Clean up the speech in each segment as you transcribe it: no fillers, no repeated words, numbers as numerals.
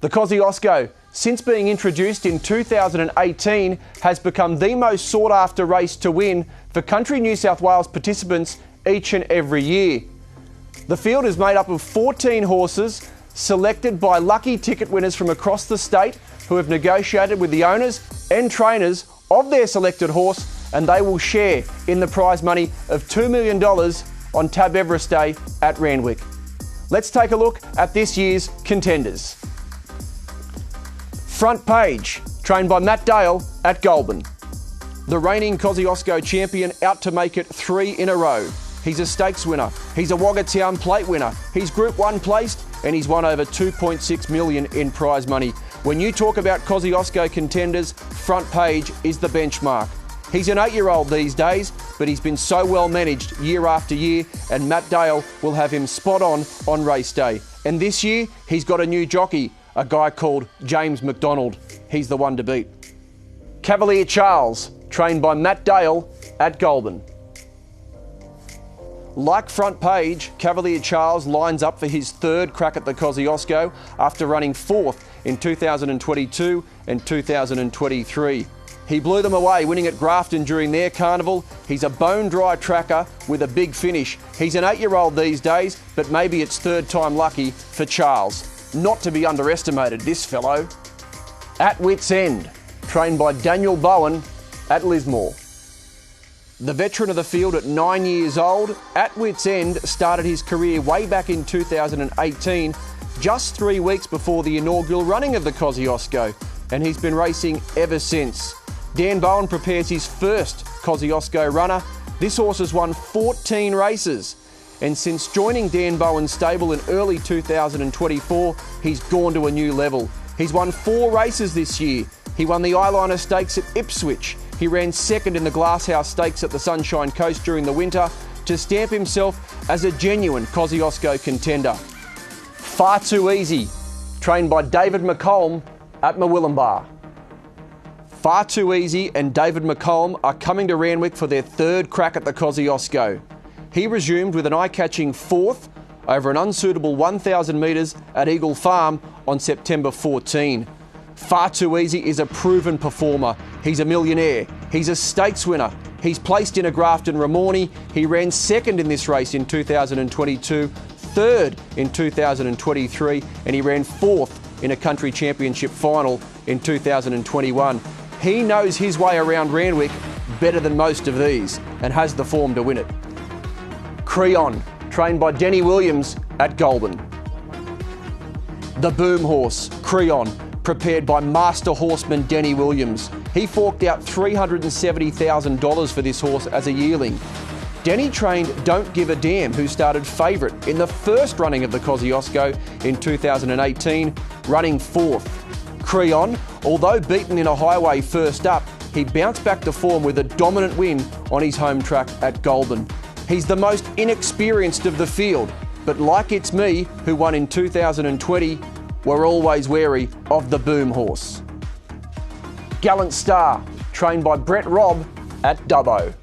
The Kosciuszko, since being introduced in 2018, has become the most sought-after race to win for Country New South Wales participants each and every year. The field is made up of 14 horses selected by lucky ticket winners from across the state who have negotiated with the owners and trainers of their selected horse, and they will share in the prize money of $2 million on Tab Everest Day at Randwick. Let's take a look at this year's contenders. Front Page, trained by Matt Dale at Goulburn. The reigning Kosciuszko champion out to make it 3 in a row. He's a stakes winner, he's a Wagga Town plate winner, he's Group 1 placed, and he's won over $2.6 million in prize money. When you talk about Kosciuszko contenders, Front Page is the benchmark. He's an 8-year-old these days, but he's been so well managed year after year, and Matt Dale will have him spot on race day. And this year, he's got a new jockey, a guy called James McDonald. He's the one to beat. Cavalier Charles, trained by Matt Dale at Goulburn. Like Front Page, Cavalier Charles lines up for his 3rd crack at the Kosciuszko after running 4th in 2022 and 2023. He blew them away, winning at Grafton during their carnival. He's a bone-dry tracker with a big finish. He's an 8-year-old these days, but maybe it's 3rd time lucky for Charles. Not to be underestimated, this fellow. At Wits End, trained by Daniel Bowen at Lismore. The veteran of the field at 9 years old, At Wits End started his career way back in 2018, just 3 weeks before the inaugural running of the Kosciuszko, and he's been racing ever since. Dan Bowen prepares his first Kosciuszko runner. This horse has won 14 races, and since joining Dan Bowen's stable in early 2024, he's gone to a new level. He's won 4 races this year. He won the Eyeliner Stakes at Ipswich. He ran 2nd in the Glasshouse Stakes at the Sunshine Coast during the winter to stamp himself as a genuine Kosciuszko contender. Far Too Easy, trained by David McColm at Murwillumbah. Far Too Easy and David McColm are coming to Randwick for their 3rd crack at the Kosciuszko. He resumed with an eye-catching 4th over an unsuitable 1,000 metres at Eagle Farm on September 14. Far Too Easy is a proven performer. He's a millionaire. He's a stakes winner. He's placed in a Grafton Ramornie. He ran 2nd in this race in 2022, 3rd in 2023, and he ran 4th in a country championship final in 2021. He knows his way around Randwick better than most of these and has the form to win it. Cron, trained by Denny Williams at Goulburn. The Boom Horse, Cron, prepared by master horseman Denny Williams. He forked out $370,000 for this horse as a yearling. Denny trained Don't Give a Damn, who started favourite in the first running of the Kosciuszko in 2018, running 4th. Cron, although beaten in a highway first up, he bounced back to form with a dominant win on his home track at Goulburn. He's the most inexperienced of the field, but like It's Me, who won in 2020, we're always wary of the Boom Horse. Gallant Star, trained by Brett Robb at Dubbo.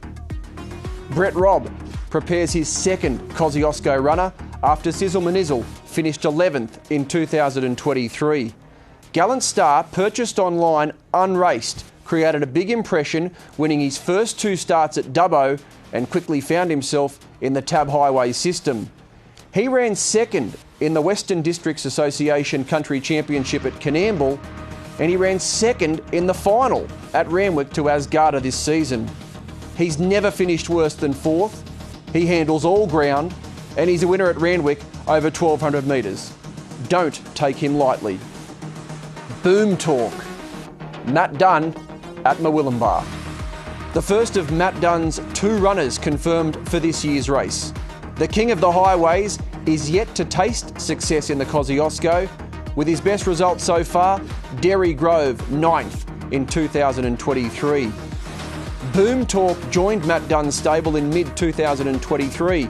Brett Robb prepares his 2nd Kosciuszko runner after Sizzle Manizzle finished 11th in 2023. Gallant Star, purchased online unraced, created a big impression, winning his first 2 starts at Dubbo and quickly found himself in the Tab Highway system. He ran 2nd in the Western Districts Association Country Championship at Canamble, and he ran 2nd in the final at Randwick to Asgarda this season. He's never finished worse than 4th, he handles all ground, and he's a winner at Randwick over 1,200 metres. Don't take him lightly. Boom Talk, Matt Dunn at Murwillumbah. The first of Matt Dunn's 2 runners confirmed for this year's race. The King of the Highways is yet to taste success in the Kosciuszko, with his best result so far, Derry Grove 9th in 2023. Boom Talk joined Matt Dunn's stable in mid-2023.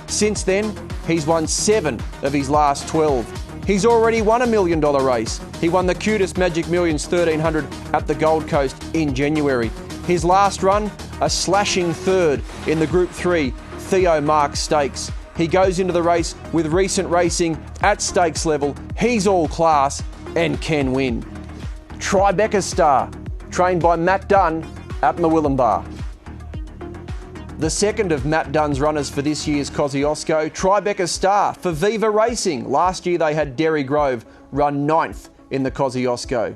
Since then, he's won 7 of his last 12. He's already won a $1 million race. He won the Cutest Magic Millions 1300 at the Gold Coast in January. His last run, a slashing 3rd in the Group 3 Theo Marks Stakes. He goes into the race with recent racing at stakes level. He's all class. and can win. Try Becka Star, trained by Matt Dunn at Murwillumbah. The second of Matt Dunn's runners for this year's Kosciuszko, try Becka Star for Viva Racing. Last year they had Derry Grove run 9th in the Kosciuszko.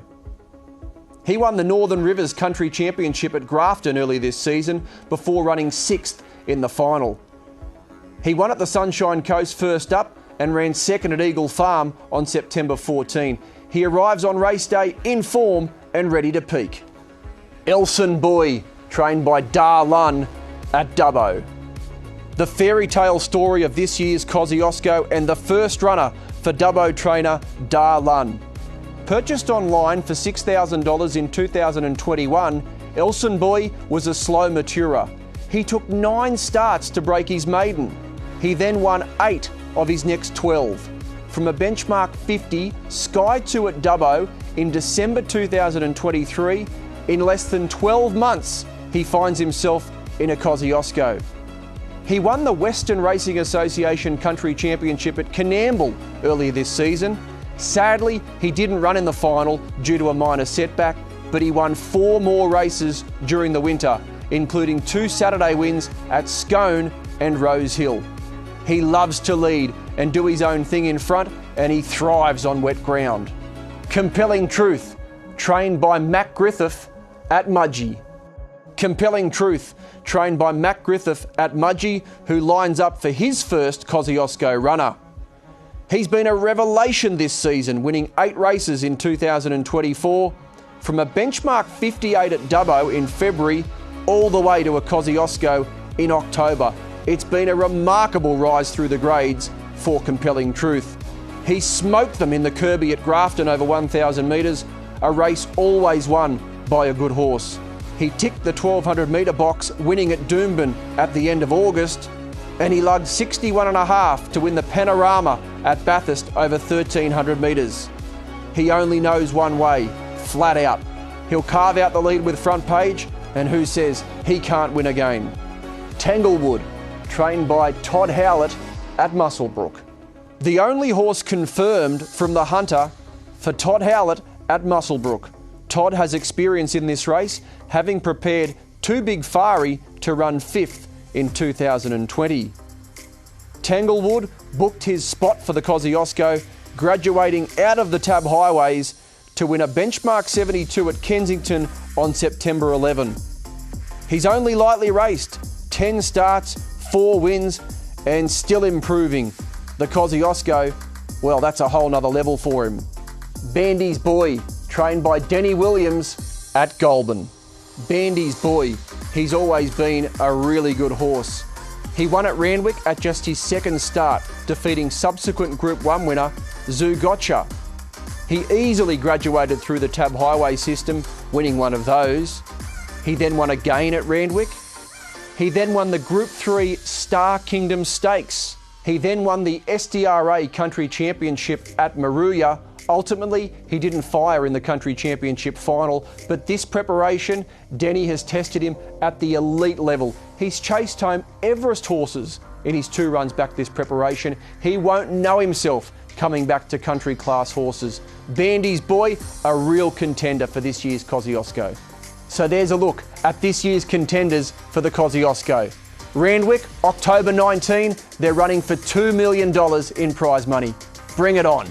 He won the Northern Rivers Country Championship at Grafton early this season before running 6th in the final. He won at the Sunshine Coast first up and ran 2nd at Eagle Farm on September 14. He arrives on race day in form and ready to peak. Elson Boy, trained by Dar Lun at Dubbo. The fairy tale story of this year's Kosciuszko and the first runner for Dubbo trainer Dar Lun. Purchased online for $6,000 in 2021, Elson Boy was a slow maturer. He took 9 starts to break his maiden. He then won 8 of his next 12. From a benchmark 50 Sky 2 at Dubbo in December 2023, in less than 12 months, he finds himself in a Kosciuszko. He won the Western Racing Association Country Championship at Canamble earlier this season. Sadly, he didn't run in the final due to a minor setback, but he won 4 more races during the winter, including 2 Saturday wins at Scone and Rose Hill. He loves to lead and do his own thing in front, and he thrives on wet ground. Compelling Truth, trained by Mac Griffith at Mudgee. Compelling Truth, trained by Mac Griffith at Mudgee, who lines up for his first Kosciuszko runner. He's been a revelation this season, winning 8 races in 2024, from a benchmark 58 at Dubbo in February all the way to a Kosciuszko in October. It's been a remarkable rise through the grades for Compelling Truth. He smoked them in the Kirby at Grafton over 1,000 metres, a race always won by a good horse. He ticked the 1,200 metre box, winning at Doomben at the end of August, and he lugged 61.5 to win the Panorama at Bathurst over 1,300 metres. He only knows one way, flat out. He'll carve out the lead with Front Page, and who says he can't win again? Tanglewood, trained by Todd Howlett at Muswellbrook. The only horse confirmed from the Hunter for Todd Howlett at Muswellbrook. Todd has experience in this race, having prepared Too Big Fari to run 5th in 2020. Tanglewood booked his spot for the Kosciuszko, graduating out of the Tab Highways to win a benchmark 72 at Kensington on September 11. He's only lightly raced, 10 starts, 4 wins, and still improving. The Kosciuszko, well, that's a whole nother level for him. Bandies Boy, trained by Denny Williams at Goulburn. Bandies Boy, he's always been a really good horse. He won at Randwick at just his 2nd start, defeating subsequent Group 1 winner Zoo Gotcha. He easily graduated through the Tab Highway system, winning one of those. He then won again at Randwick. He then won the Group 3 Star Kingdom Stakes. He then won the SDRA Country Championship at Moruya. Ultimately, he didn't fire in the Country Championship final, but this preparation, Denny has tested him at the elite level. He's chased home Everest horses in his 2 runs back this preparation. He won't know himself coming back to country class horses. Bandies Boy, a real contender for this year's Kosciuszko. So there's a look at this year's contenders for the Kosciuszko. Randwick, October 19, they're running for $2 million in prize money. Bring it on.